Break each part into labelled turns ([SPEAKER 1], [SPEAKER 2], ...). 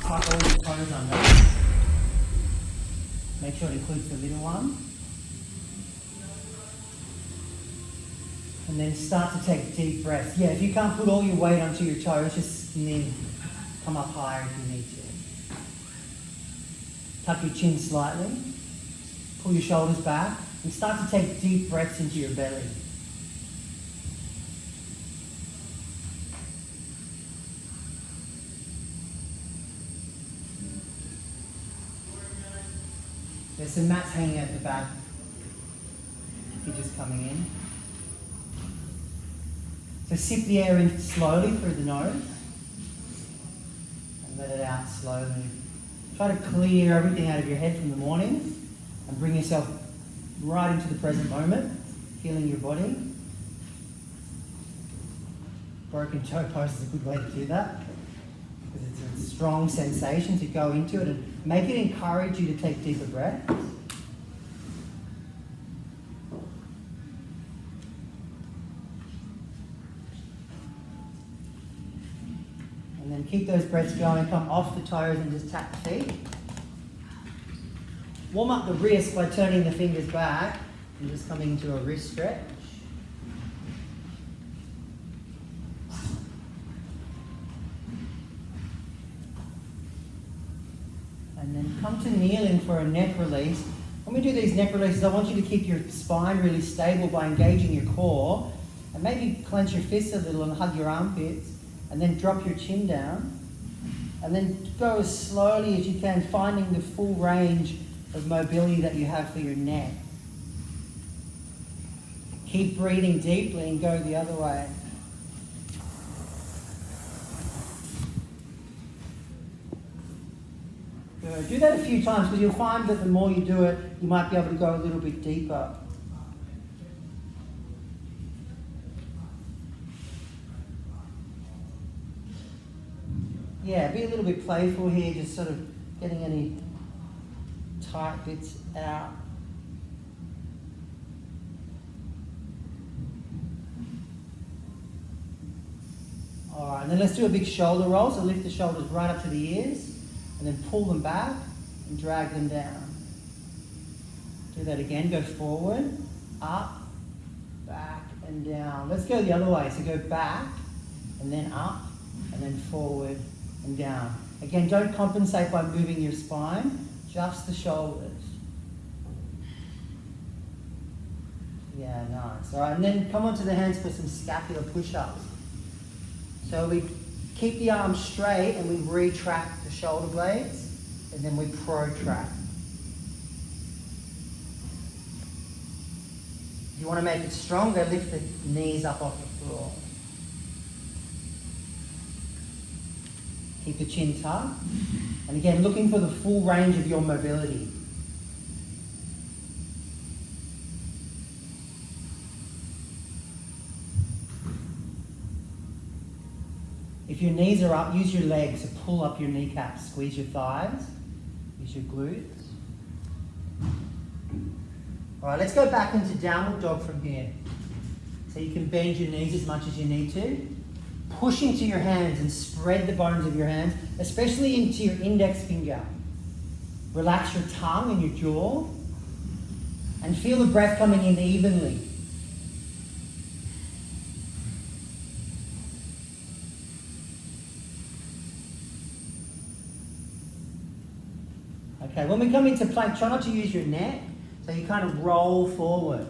[SPEAKER 1] tuck all your toes under. Make sure it includes the little one. And then start to take deep breaths. Yeah, if you can't put all your weight onto your toes, just then come up higher if you need to. Tuck your chin slightly. Pull your shoulders back. And start to take deep breaths into your belly. There's some mats hanging at the back if you're just coming in. So sip the air in slowly through the nose and let it out slowly. Try to clear everything out of your head from the morning and bring yourself right into the present moment, feeling your body. Broken toe pose is a good way to do that because it's a strong sensation to go into it and make it encourage you to take deeper breaths. And then keep those breaths going, come off the toes and just tap the feet. Warm up the wrists by turning the fingers back and just coming into a wrist stretch. And then come to kneeling for a neck release. When we do these neck releases, I want you to keep your spine really stable by engaging your core. And maybe clench your fists a little and hug your armpits. And then drop your chin down. And then go as slowly as you can, finding the full range of mobility that you have for your neck. Keep breathing deeply and go the other way. Good. Do that a few times because you'll find that the more you do it, you might be able to go a little bit deeper. Yeah, be a little bit playful here, just sort of getting any tight bits out. All right, and then let's do a big shoulder roll. So lift the shoulders right up to the ears and then pull them back and drag them down. Do that again, go forward, up, back and down. Let's go the other way. So go back and then up and then forward and down. Again, don't compensate by moving your spine, just the shoulders. Yeah, nice. All right, and then come onto the hands for some scapular push-ups. So we keep the arms straight and we retract the shoulder blades and then we protract. If you want to make it stronger, lift the knees up off the floor. Keep the chin tucked. And again, looking for the full range of your mobility. If your knees are up, use your legs to pull up your kneecaps. Squeeze your thighs. Use your glutes. All right, let's go back into downward dog from here. So you can bend your knees as much as you need to. Push into your hands and spread the bones of your hands, especially into your index finger. Relax your tongue and your jaw. And feel the breath coming in evenly. Okay, when we come into plank, try not to use your neck. So you kind of roll forward.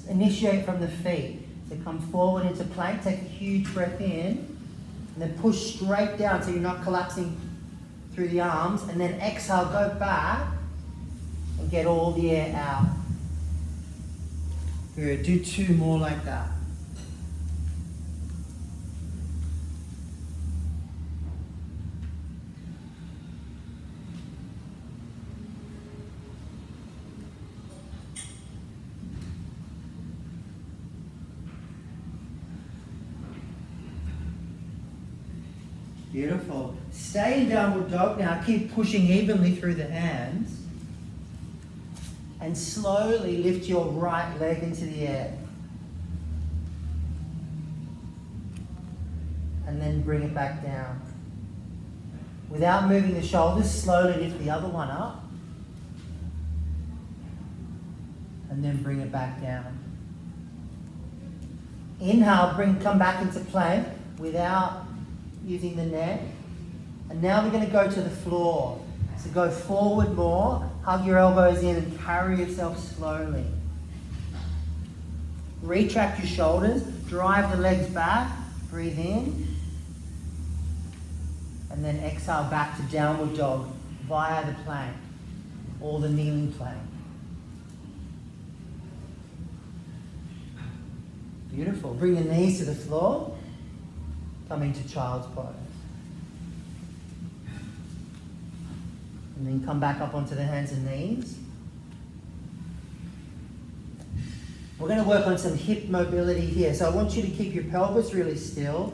[SPEAKER 1] Initiate from the feet. So come forward into plank, take a huge breath in, and then push straight down so you're not collapsing through the arms. And then exhale, go back and get all the air out. Good, do 2 more like that. Beautiful. Stay in downward dog now. Keep pushing evenly through the hands. And slowly lift your right leg into the air. And then bring it back down. Without moving the shoulders, slowly lift the other one up. And then bring it back down. Inhale, come back into plank without using the neck. And now we're going to go to the floor. So go forward more, hug your elbows in and carry yourself slowly. Retract your shoulders, drive the legs back, breathe in. And then exhale back to downward dog via the plank or the kneeling plank. Beautiful. Bring the knees to the floor. Come into child's pose. And then come back up onto the hands and knees. We're going to work on some hip mobility here. So I want you to keep your pelvis really still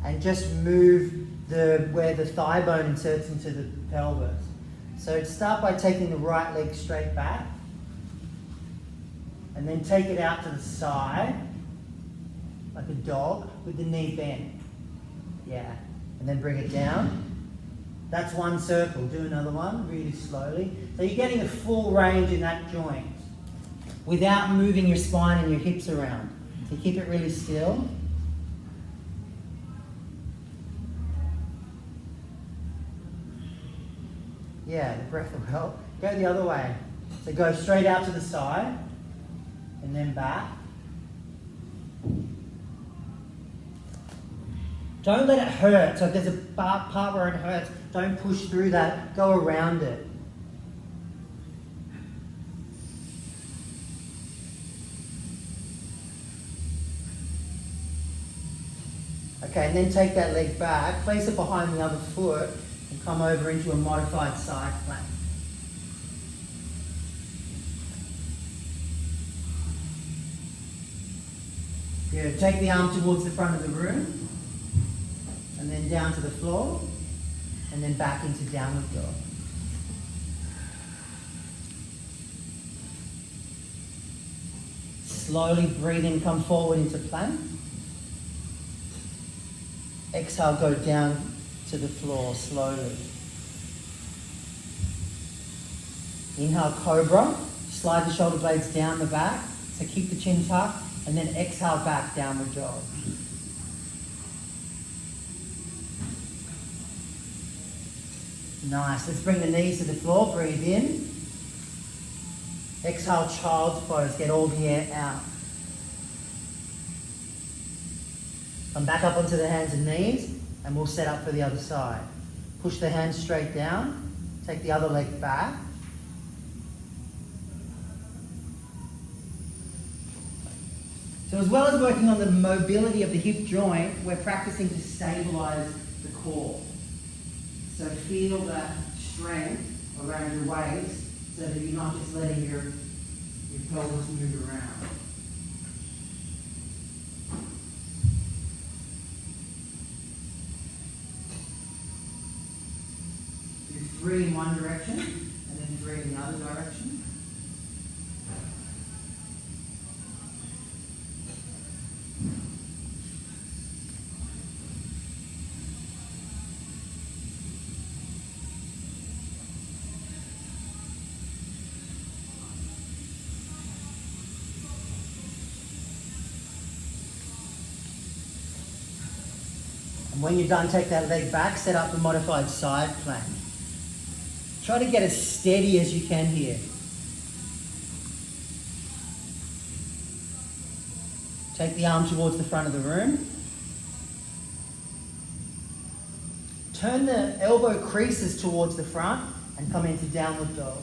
[SPEAKER 1] and just move where the thigh bone inserts into the pelvis. So start by taking the right leg straight back and then take it out to the side like a dog with the knee bent. Yeah, and then bring it down. That's one circle. Do another one really slowly. So you're getting a full range in that joint without moving your spine and your hips around. So keep it really still. Yeah, the breath will help. Go the other way. So go straight out to the side and then back. Don't let it hurt. So if there's a part where it hurts, don't push through that. Go around it. Okay, and then take that leg back, place it behind the other foot, and come over into a modified side plank. Good. Take the arm towards the front of the room, and then down to the floor, and then back into downward dog. Slowly breathe in, come forward into plank. Exhale, go down to the floor slowly. Inhale, cobra. Slide the shoulder blades down the back. So keep the chin tucked. And then exhale back, downward dog. Nice. Let's bring the knees to the floor. Breathe in. Exhale, child's pose. Get all the air out. Come back up onto the hands and knees, and we'll set up for the other side. Push the hands straight down. Take the other leg back. So as well as working on the mobility of the hip joint, we're practicing to stabilize the core. So feel that strength around your waist so that you're not just letting your pelvis move around. Do 3 in one direction and then 3 in the other direction. And when you're done, take that leg back, set up the modified side plank. Try to get as steady as you can here. Take the arm towards the front of the room. Turn the elbow creases towards the front and come into downward dog.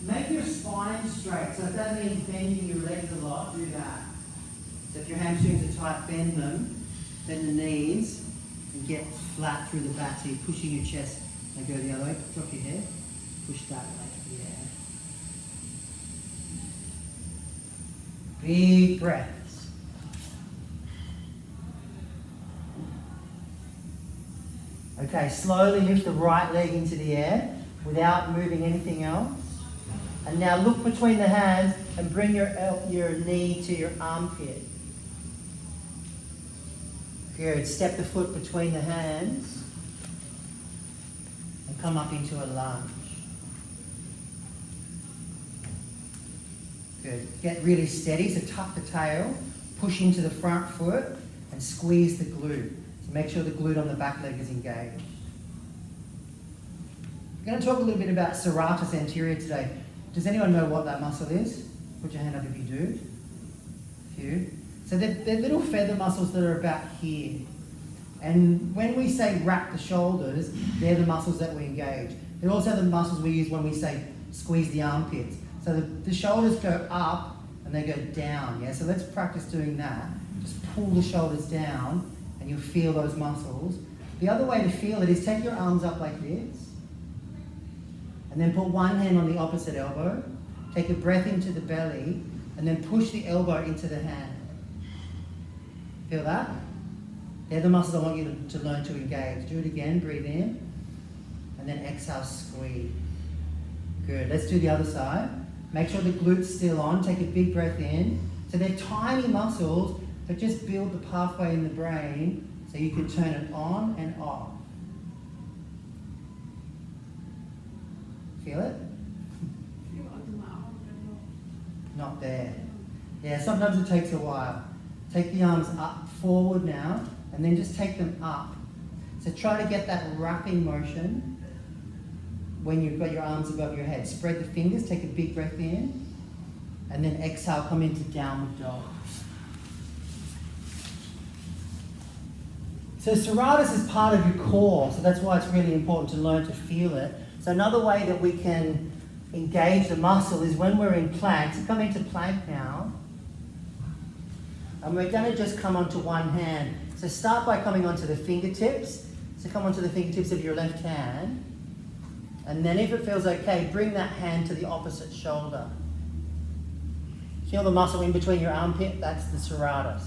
[SPEAKER 1] Make your spine straight. So if that means bending your legs a lot, do that. So if your hamstrings are tight, bend them. Bend the knees and get flat through the back. So you're pushing your chest. Now go the other way. Drop your head. Push that way. Yeah. Big breaths. Okay, slowly lift the right leg into the air without moving anything else. And now look between the hands and bring your knee to your armpit. Good. Step the foot between the hands and come up into a lunge. Good. Get really steady, so tuck the tail, push into the front foot and squeeze the glute. So make sure the glute on the back leg is engaged. We're going to talk a little bit about serratus anterior today. Does anyone know what that muscle is? Put your hand up if you do. A few. So they're little feather muscles that are about here. And when we say wrap the shoulders, they're the muscles that we engage. They're also the muscles we use when we say squeeze the armpits. So the shoulders go up and they go down, yeah? So let's practice doing that. Just pull the shoulders down and you'll feel those muscles. The other way to feel it is take your arms up like this and then put one hand on the opposite elbow, take a breath into the belly and then push the elbow into the hand. Feel that? They're the muscles I want you to learn to engage. Do it again, breathe in and then exhale, squeeze. Good, let's do the other side. Make sure the glute's still on. Take a big breath in. So they're tiny muscles that just build the pathway in the brain so you can turn it on and off. Feel it? Not there. Yeah, sometimes it takes a while. Take the arms up forward now and then just take them up. So try to get that wrapping motion when you've got your arms above your head. Spread the fingers, take a big breath in, and then exhale, come into downward dog. So serratus is part of your core, so that's why it's really important to learn to feel it. So another way that we can engage the muscle is when we're in plank. So come into plank now, and we're going to just come onto one hand. So start by coming onto the fingertips. So come onto the fingertips of your left hand. And then if it feels okay, bring that hand to the opposite shoulder. Feel the muscle in between your armpit, that's the serratus.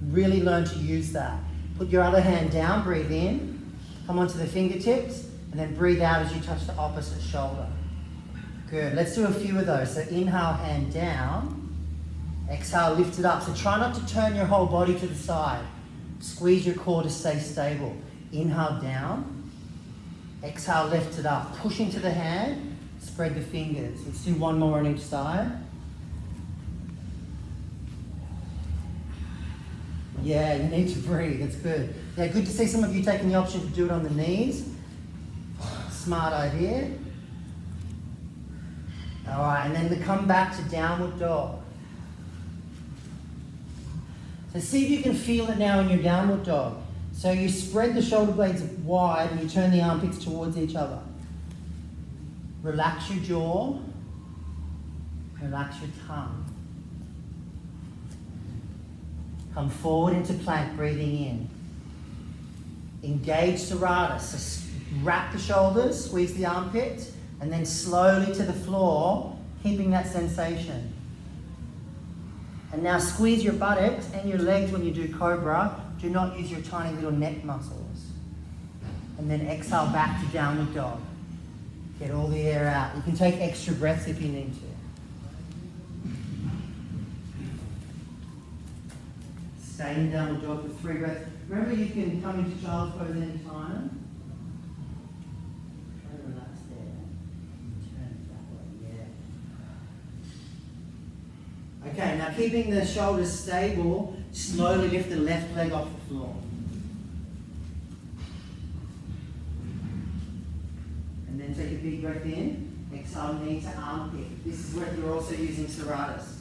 [SPEAKER 1] Really learn to use that. Put your other hand down, breathe in, come onto the fingertips, and then breathe out as you touch the opposite shoulder. Good, let's do a few of those. So inhale, hand down, exhale, lift it up. So try not to turn your whole body to the side. Squeeze your core to stay stable. Inhale down. Exhale, lift it up. Push into the hand, spread the fingers. Let's do one more on each side. Yeah, you need to breathe, it's good. Yeah, good to see some of you taking the option to do it on the knees. Smart idea. All right, and then to come back to downward dog. So see if you can feel it now in your downward dog. So you spread the shoulder blades wide and you turn the armpits towards each other. Relax your jaw. Relax your tongue. Come forward into plank, breathing in. Engage serratus. So wrap the shoulders, squeeze the armpits, and then slowly to the floor, keeping that sensation. And now squeeze your buttocks and your legs when you do cobra. Do not use your tiny little neck muscles. And then exhale back to downward dog. Get all the air out. You can take extra breaths if you need to. Stay in downward dog for 3 breaths. Remember, you can come into child's pose any time. Try to relax there. Turn it that way, yeah. Okay, now keeping the shoulders stable, slowly lift the left leg off the floor. And then take a big breath in. Exhale, knee to armpit. This is where you're also using serratus.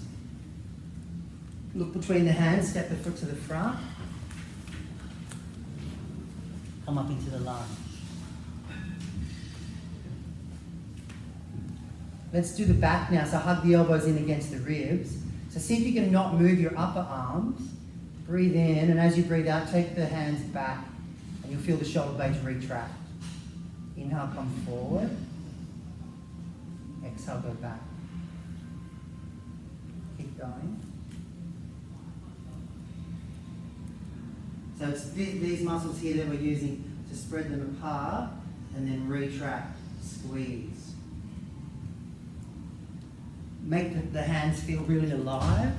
[SPEAKER 1] Look between the hands, step the foot to the front. Come up into the lunge. Let's do the back now, so hug the elbows in against the ribs. So see if you can not move your upper arms. Breathe in, and as you breathe out, take the hands back, and you'll feel the shoulder blades retract. Inhale, come forward. Exhale, go back. Keep going. So it's these muscles here that we're using to spread them apart, and then retract, squeeze. Make the hands feel really alive.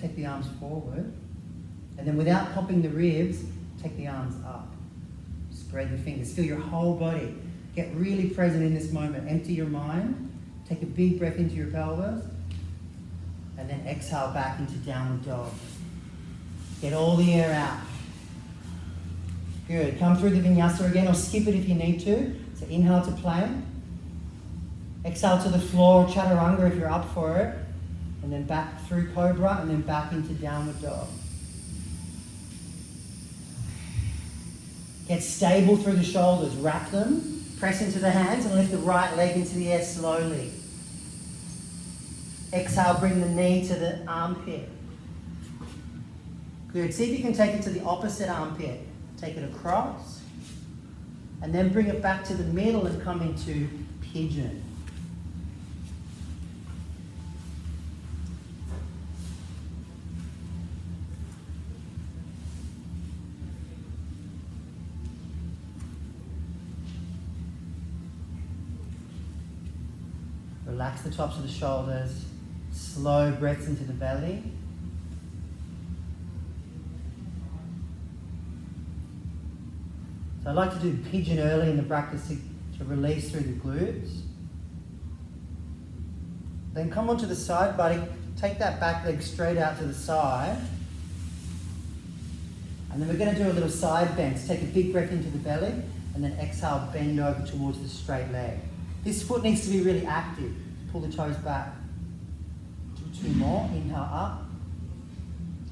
[SPEAKER 1] take the arms forward. And then without popping the ribs, take the arms up. Spread the fingers. Feel your whole body. Get really present in this moment. Empty your mind. Take a big breath into your pelvis. And then exhale back into downward dog. Get all the air out. Good. Come through the vinyasa again, or skip it if you need to. So inhale to plank. Exhale to the floor, chaturanga if you're up for it. And then back through cobra, and then back into downward dog. Get stable through the shoulders. Wrap them. Press into the hands and lift the right leg into the air slowly. Exhale, bring the knee to the armpit. Good. See if you can take it to the opposite armpit. Take it across. And then bring it back to the middle and come into pigeon. Relax the tops of the shoulders. Slow breaths into the belly. So I like to do pigeon early in the practice to release through the glutes. Then come onto the side body. Take that back leg straight out to the side. And then we're going to do a little side bend. So take a big breath into the belly and then exhale, bend over towards the straight leg. This foot needs to be really active. Pull the toes back. Do 2 more. Inhale up.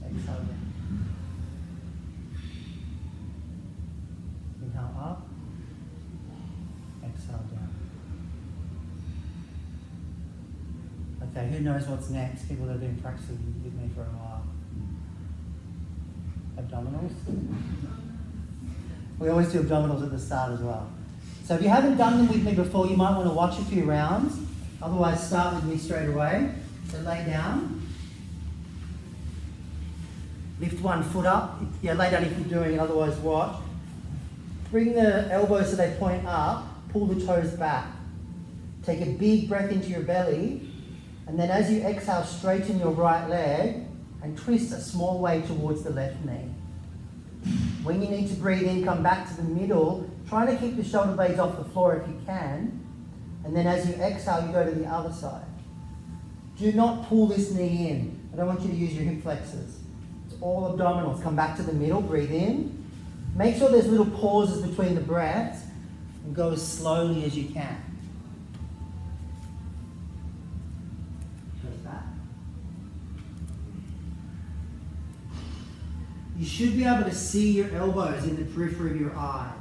[SPEAKER 1] Exhale down. Inhale up. Exhale down. Okay, who knows what's next? People that have been practicing with me for a while. Abdominals. We always do abdominals at the start as well. So if you haven't done them with me before, you might want to watch a few rounds. Otherwise, start with me straight away. So lay down. Lift one foot up. Yeah, lay down if you're doing it, otherwise watch. Bring the elbows so they point up. Pull the toes back. Take a big breath into your belly. And then as you exhale, straighten your right leg and twist a small way towards the left knee. When you need to breathe in, come back to the middle. Try to keep the shoulder blades off the floor if you can. And then as you exhale, you go to the other side. Do not pull this knee in. I don't want you to use your hip flexors. It's all abdominals. Come back to the middle, breathe in. Make sure there's little pauses between the breaths and go as slowly as you can. Goes back. You should be able to see your elbows in the periphery of your eyes.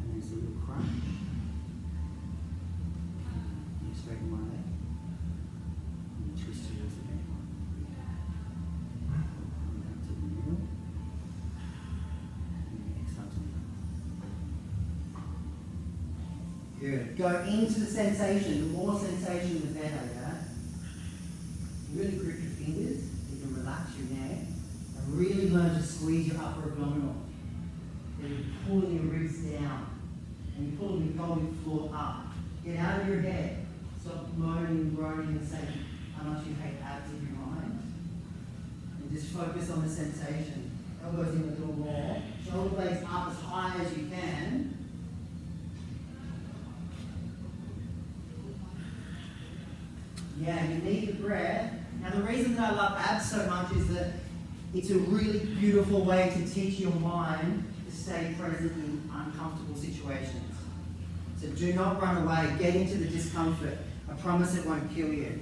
[SPEAKER 1] And there's a little crunch. Straighten one leg. And twist towards the neck. Down to the middle. And exhale to the middle. Good. Go into the sensation. The more sensation, the better, yeah? Really grip your fingers. You can relax your neck. And really learn to squeeze your upper abdominal. Then you're pulling your ribs down. And you're pulling your pelvic floor up. Get out of your head. Stop moaning and groaning and saying how much you hate abs in your mind. And just focus on the sensation. Elbows in a little more. Shoulder blades up as high as you can. Yeah, you need the breath. Now the reason that I love abs so much is that it's a really beautiful way to teach your mind to stay present in uncomfortable situations. So do not run away. Get into the discomfort. I promise it won't kill you.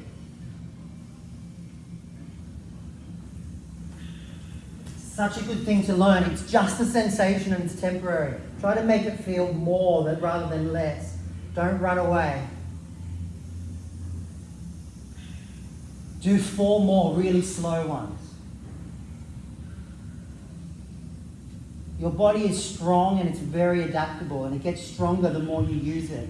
[SPEAKER 1] Such a good thing to learn. It's just a sensation and it's temporary. Try to make it feel more rather than less. Don't run away. Do 4 more really slow ones. Your body is strong and it's very adaptable, and it gets stronger the more you use it.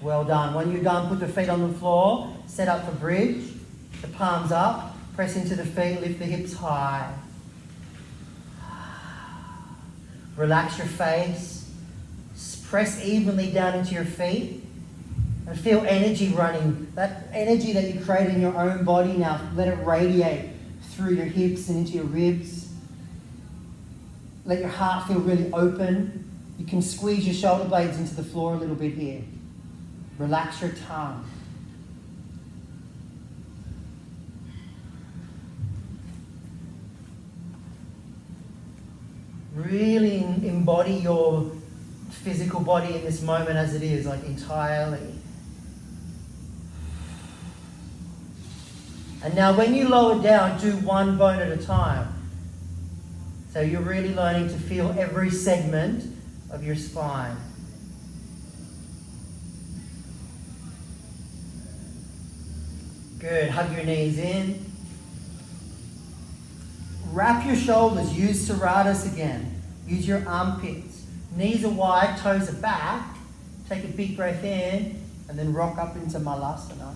[SPEAKER 1] Well done. When you're done, put the feet on the floor, set up for bridge, the palms up, press into the feet, lift the hips high. Relax your face. Press evenly down into your feet. And feel energy running. That energy that you create in your own body now, let it radiate through your hips and into your ribs. Let your heart feel really open. You can squeeze your shoulder blades into the floor a little bit here. Relax your tongue. Really embody your physical body in this moment as it is, like entirely. And now when you lower down, do one bone at a time. So you're really learning to feel every segment of your spine. Good. Hug your knees in. Wrap your shoulders. Use serratus again. Use your armpits. Knees are wide, toes are back. Take a big breath in and then rock up into malasana.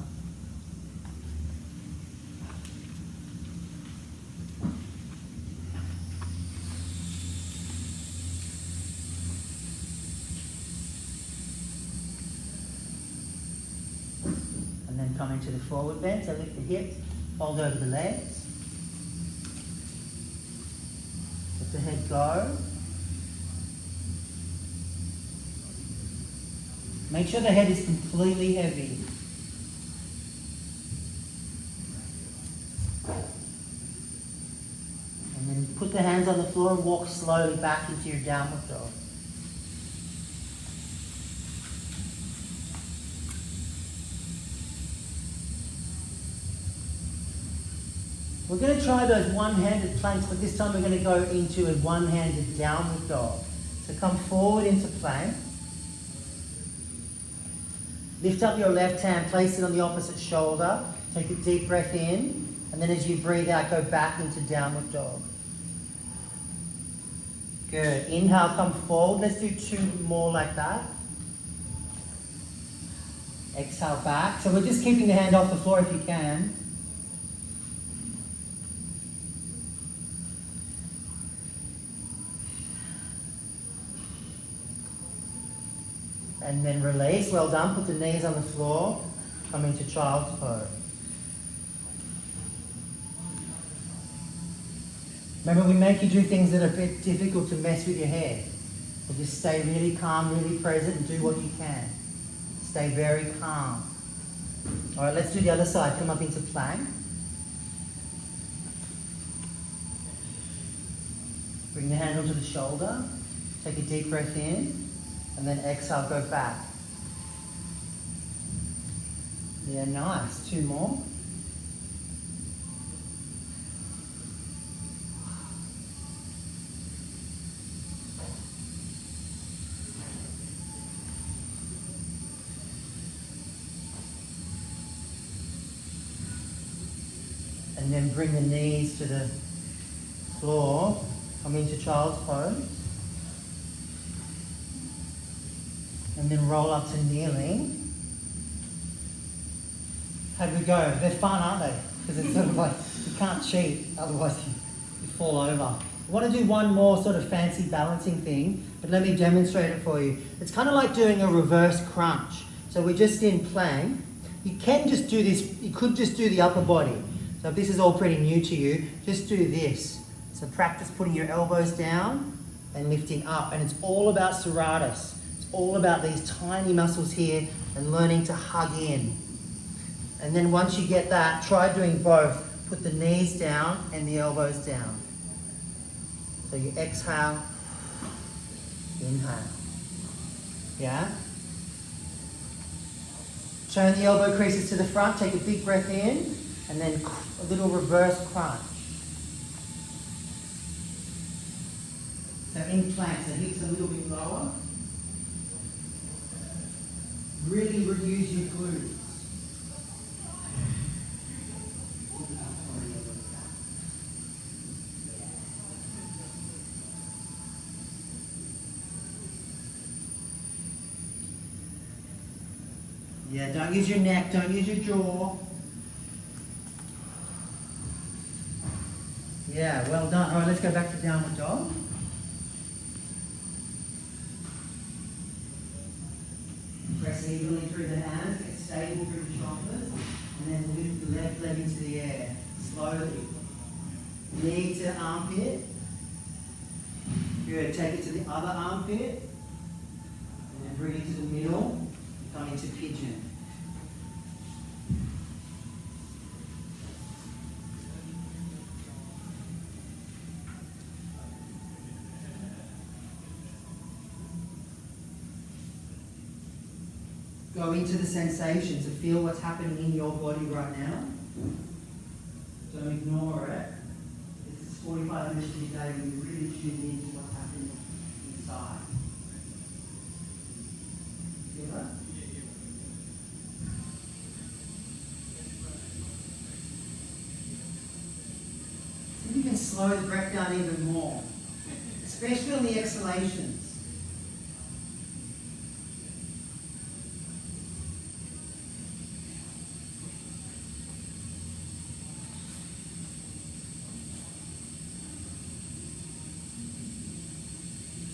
[SPEAKER 1] And then come into the forward bend. So lift the hips, fold over the legs. Let the head go. Make sure the head is completely heavy. And then put the hands on the floor and walk slowly back into your downward dog. We're going to try those one-handed planks, but this time we're going to go into a one-handed downward dog. So come forward into plank. Lift up your left hand, place it on the opposite shoulder. Take a deep breath in, and then as you breathe out, go back into downward dog. Good. Inhale, come forward. Let's do 2 more like that. Exhale back. So we're just keeping the hand off the floor if you can. And then release. Well done. Put the knees on the floor. Come into child's pose. Remember, we make you do things that are a bit difficult to mess with your head. So just stay really calm, really present, and do what you can. Stay very calm. All right, let's do the other side. Come up into plank. Bring the hand onto the shoulder. Take a deep breath in. And then exhale, go back. Yeah, nice. 2 more. And then bring the knees to the floor. Come into child's pose. And then roll up to kneeling. How'd we go? They're fun, aren't they? Because it's sort of like, you can't cheat, otherwise you fall over. I want to do one more sort of fancy balancing thing, but let me demonstrate it for you. It's kind of like doing a reverse crunch. So we're just in plank. You can just do this, you could just do the upper body. So if this is all pretty new to you, just do this. So practice putting your elbows down and lifting up. And it's all about serratus. All about these tiny muscles here and learning to hug in. And then once you get that, try doing both. Put the knees down and the elbows down. So you exhale, inhale. Yeah? Turn the elbow creases to the front, take a big breath in, and then a little reverse crunch. So in plank, so hips a little bit lower. Really reduce your glutes. Yeah, don't use your neck, don't use your jaw. Yeah, well done. All right, let's go back to downward dog. Press evenly through the hands, get stable through the shoulders, and then lift the left leg into the air, slowly. Knee to armpit. Good, take it to the other armpit, and then bring it to the middle, come into pigeon. Go into the sensations and feel what's happening in your body right now. Don't ignore it. This is 45 minutes of your day when you really tune into what's happening inside. Feel that? See if you can slow the breath down even more, especially on the exhalations.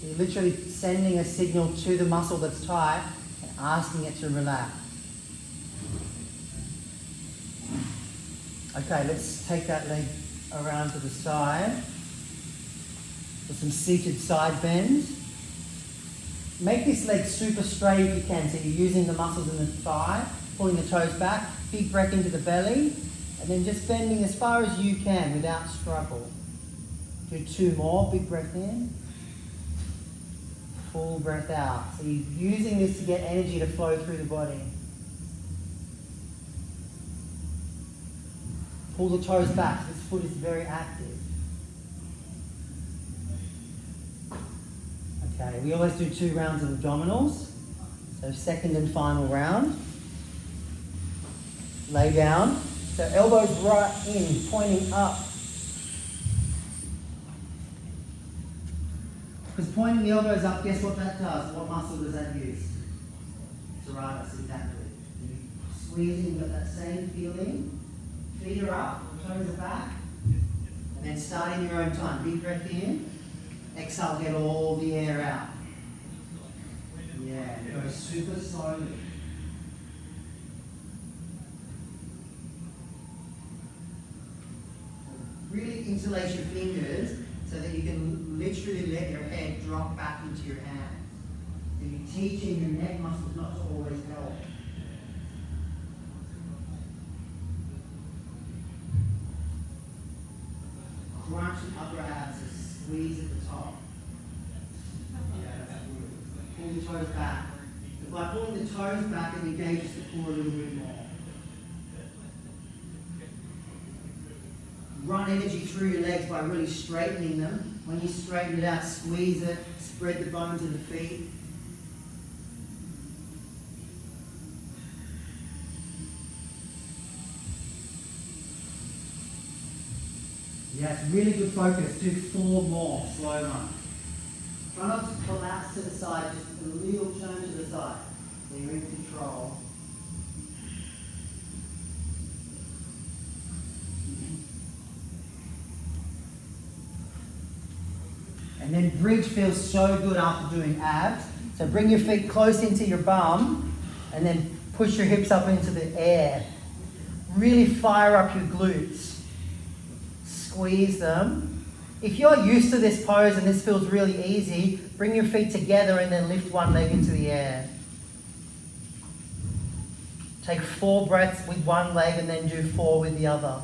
[SPEAKER 1] You're literally sending a signal to the muscle that's tight and asking it to relax. Okay, let's take that leg around to the side for some seated side bends. Make this leg super straight if you can, so you're using the muscles in the thigh, pulling the toes back, big breath into the belly, and then just bending as far as you can without struggle. Do 2 more, big breath in. Full breath out. So you're using this to get energy to flow through the body. Pull the toes back. This foot is very active. Okay, we always do 2 rounds of abdominals. So second and final round. Lay down. So elbows right in, pointing up. Because pointing the elbows up, guess what that does? What muscle does that use? Serratus, exactly. You squeeze in, you've got that same feeling. Feet are up, toes are back. And then start in your own time. Big breath in. Exhale, get all the air out. Yeah, go super slowly. Really interlace your fingers so that you can literally let your head drop back into your hands. So you're teaching your neck muscles not to always help. Crunch the upper abs, so squeeze at the top. Yeah, that's good. Pull the toes back. So by pulling the toes back, it engages the core a little bit more. Run energy through your legs by really straightening them. When you straighten it out, squeeze it, spread the bones of the feet. Yeah, it's really good focus. Do 4 more, slow run. Try not to collapse to the side, just a little turn to the side. So you're in control. And then bridge feels so good after doing abs. So bring your feet close into your bum and then push your hips up into the air. Really fire up your glutes. Squeeze them. If you're used to this pose and this feels really easy, bring your feet together and then lift one leg into the air. Take 4 breaths with one leg and then do 4 with the other.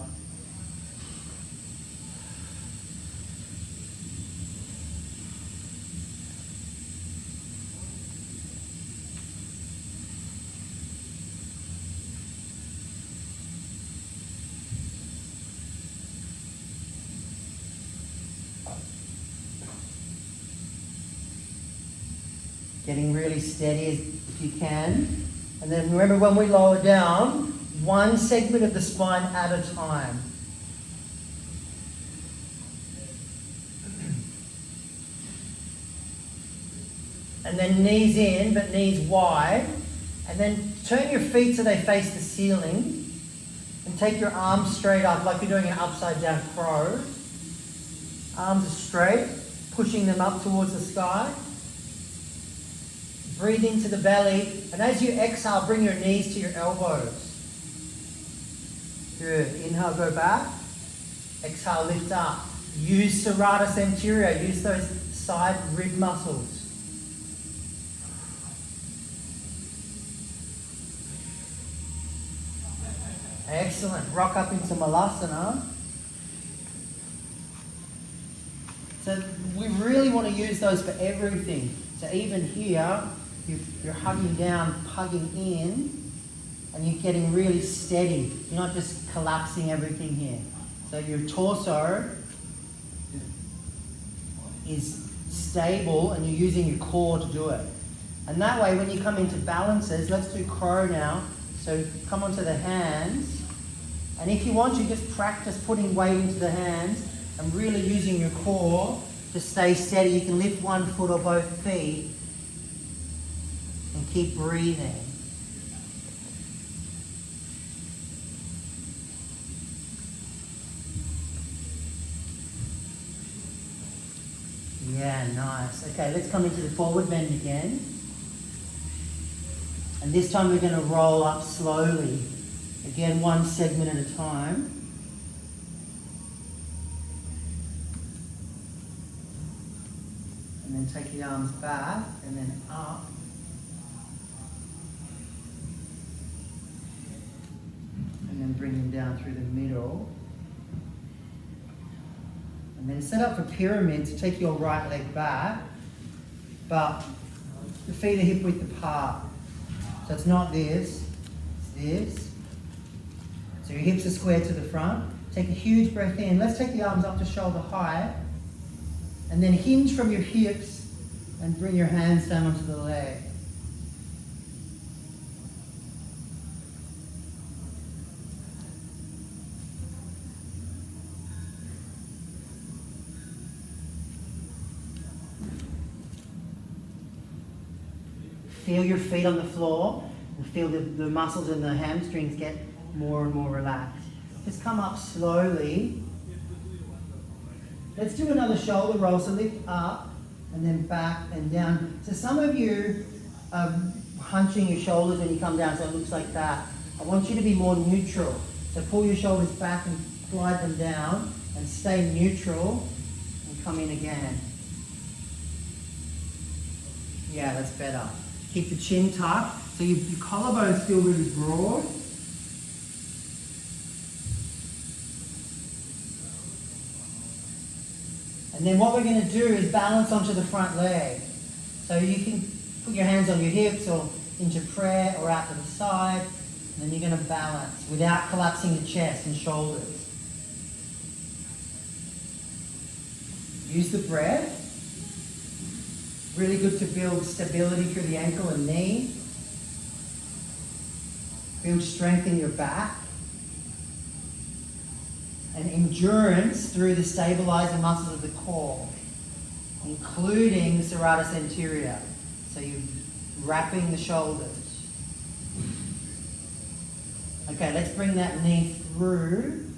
[SPEAKER 1] Getting really steady if you can. And then remember, when we lower down, 1 segment of the spine at a time. And then knees in, but knees wide. And then turn your feet so they face the ceiling. And take your arms straight up like you're doing an upside down crow. Arms are straight, pushing them up towards the sky. Breathe into the belly, and as you exhale, bring your knees to your elbows. Good. Inhale, go back. Exhale, lift up. Use serratus anterior. Use those side rib muscles. Excellent. Rock up into malasana. So we really want to use those for everything. So even here, you're hugging down, hugging in, and you're getting really steady. You're not just collapsing everything here. So your torso is stable and you're using your core to do it. And that way when you come into balances, let's do crow now. So come onto the hands. And if you want to, just practice putting weight into the hands and really using your core to stay steady. You can lift one foot or both feet and keep breathing. Yeah, nice. Okay, let's come into the forward bend again. And this time we're going to roll up slowly. Again, one segment at a time. And then take the arms back and then up. And then bring them down through the middle. And then set up for pyramids. Take your right leg back, but the feet are hip width apart. So it's not this, it's this. So your hips are squared to the front. Take a huge breath in. Let's take the arms up to shoulder height. And then hinge from your hips and bring your hands down onto the leg. Feel your feet on the floor and feel the muscles in the hamstrings get more and more relaxed. Just come up slowly. Let's do another shoulder roll. So lift up and then back and down. So some of you are hunching your shoulders when you come down, so it looks like that. I want you to be more neutral. So pull your shoulders back and glide them down and stay neutral and come in again. Yeah, that's better. Keep the chin tucked, so your collarbones feel really broad. And then what we're going to do is balance onto the front leg. So you can put your hands on your hips or into prayer or out to the side, and then you're going to balance without collapsing the chest and shoulders. Use the breath. Really good to build stability through the ankle and knee. Build strength in your back. And endurance through the stabilizing muscles of the core, including the serratus anterior. So you're wrapping the shoulders. Okay, let's bring that knee through.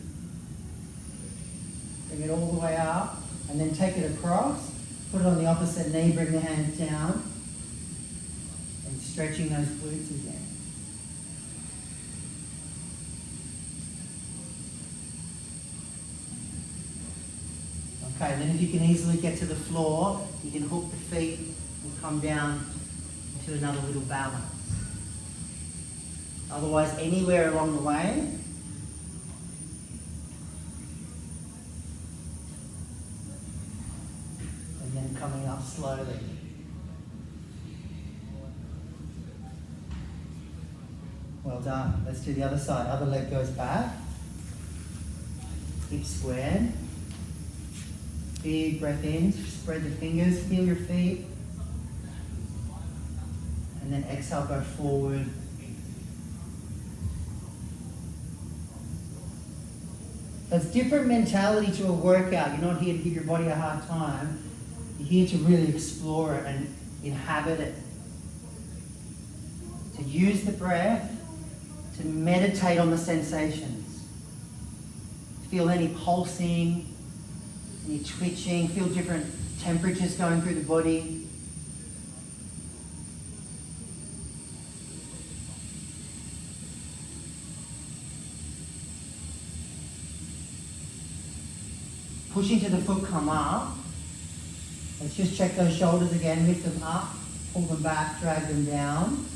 [SPEAKER 1] Bring it all the way up. And then take it across. Put it on the opposite knee, bring the hands down. And stretching those glutes again. Okay, then if you can easily get to the floor, you can hook the feet and come down into another little balance. Otherwise, anywhere along the way. And then coming up slowly. Well done. Let's do the other side. Other leg goes back. Hips squared. Big breath in, spread the fingers, feel your feet. And then exhale, go forward. So it's different mentality to a workout. You're not here to give your body a hard time. You're here to really explore it and inhabit it. To use the breath, to meditate on the sensations. Feel any pulsing, any twitching, feel different temperatures going through the body. Push into the foot, come up. Let's just check those shoulders again, lift them up, pull them back, drag them down,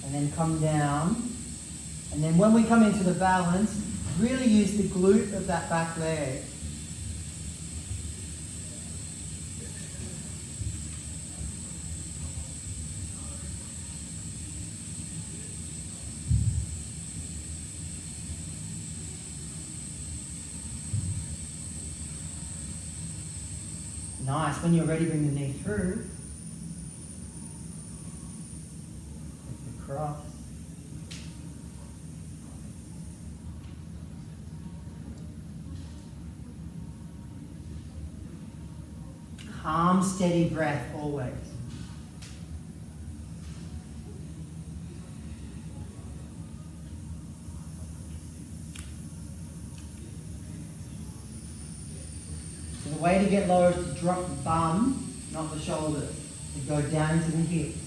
[SPEAKER 1] and then come down. And then when we come into the balance, really use the glute of that back leg. Nice. When you're ready, bring the knee through. Lift across. Calm, steady breath always. So the way to get lower is to drop the bum, not the shoulders. To go down into the hips.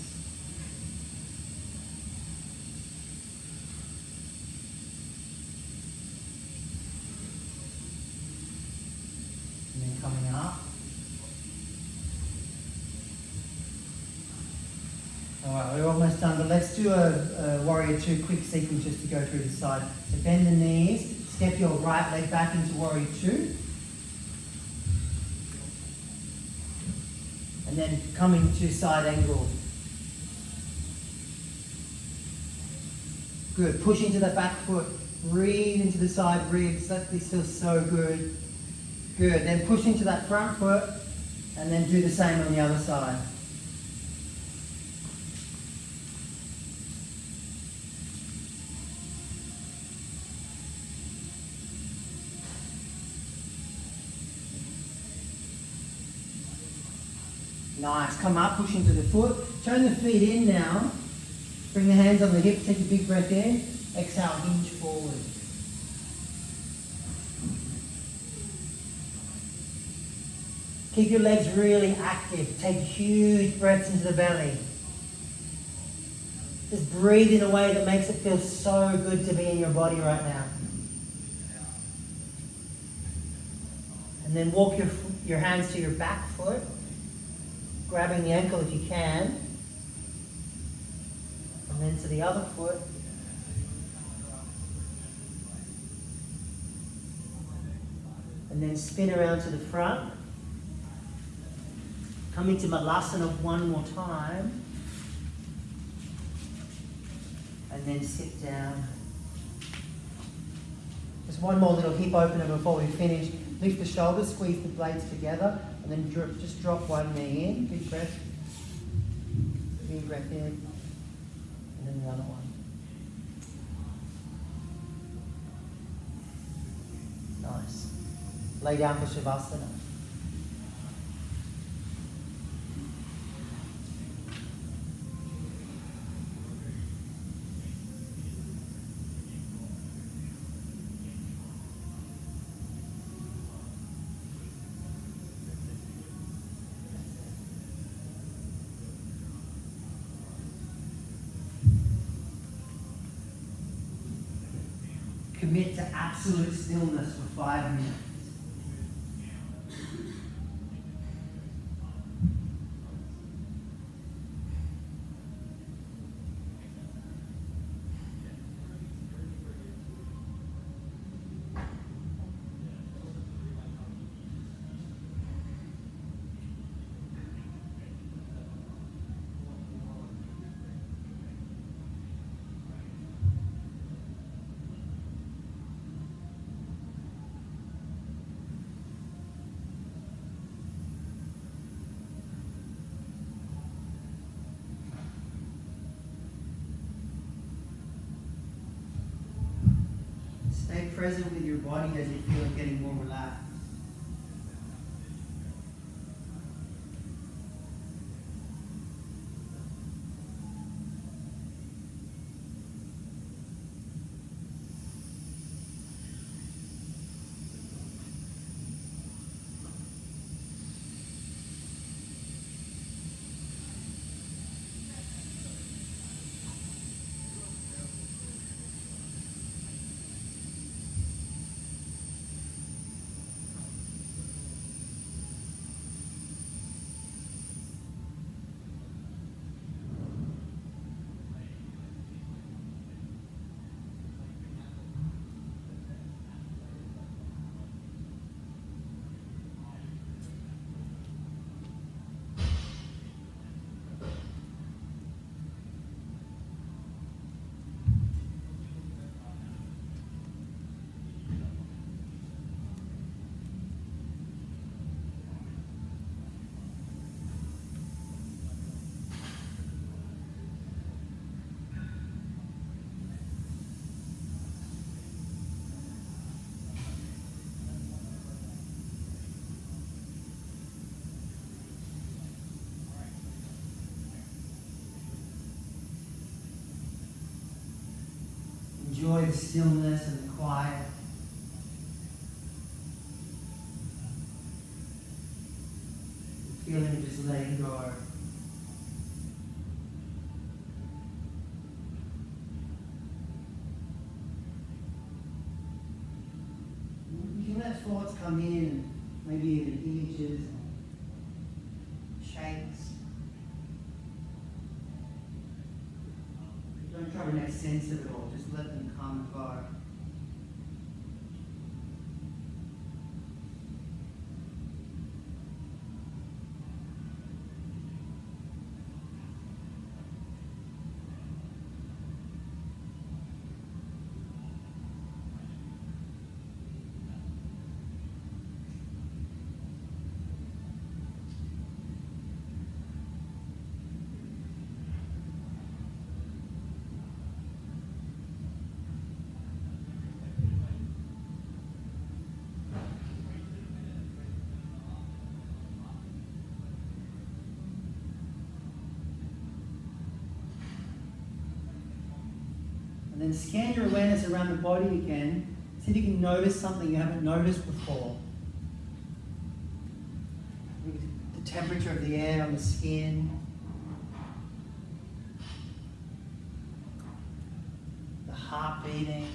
[SPEAKER 1] And then coming up. Alright, we're almost done, but let's do a warrior two quick sequence just to go through the side. So bend the knees, step your right leg back into warrior two. And then coming to side angle. Good, push into the back foot, breathe into the side ribs, this feels so good. Good, then push into that front foot, and then do the same on the other side. Nice, come up, push into the foot, turn the feet in now, bring the hands on the hips, take a big breath in, exhale, hinge forward. Keep your legs really active, take huge breaths into the belly. Just breathe in a way that makes it feel so good to be in your body right now. And then walk your hands to your back foot, grabbing the ankle if you can, and then to the other foot. And then spin around to the front. Come into Malasana one more time. And then sit down. Just one more little hip opener before we finish. Lift the shoulders, squeeze the blades together, and then just drop one knee in. Big breath. Big breath in. And then the other one. Nice. Lay down for Shavasana. Commit to absolute stillness for 5 minutes. Stay present with your body as you feel it getting more relaxed. enjoy the stillness and the quiet. The feeling of just letting go. You can let thoughts come in, and maybe even images, shapes. Don't try to make sense of it all, just let them come and go. And then scan your awareness around the body again. See if you can notice something you haven't noticed before. Maybe the temperature of the air on the skin. The heart beating.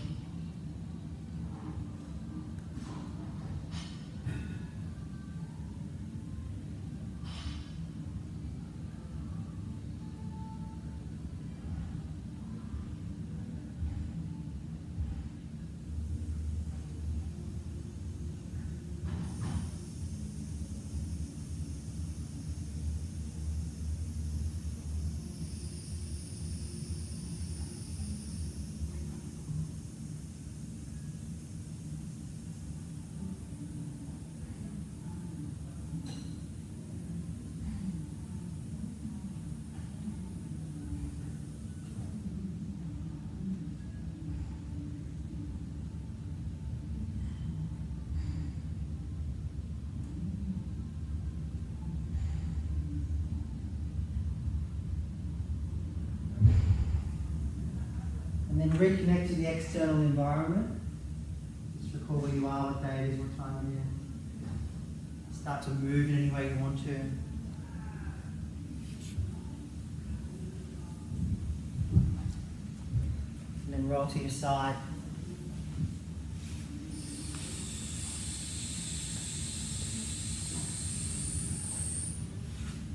[SPEAKER 1] And then reconnect to the external environment. Just recall where you are, what day it is, what time it is. Start to move in any way you want to. And then roll to your side.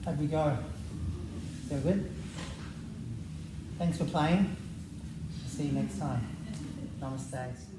[SPEAKER 1] How'd we go? Feel good? Thanks for playing. See you next time. Namaste.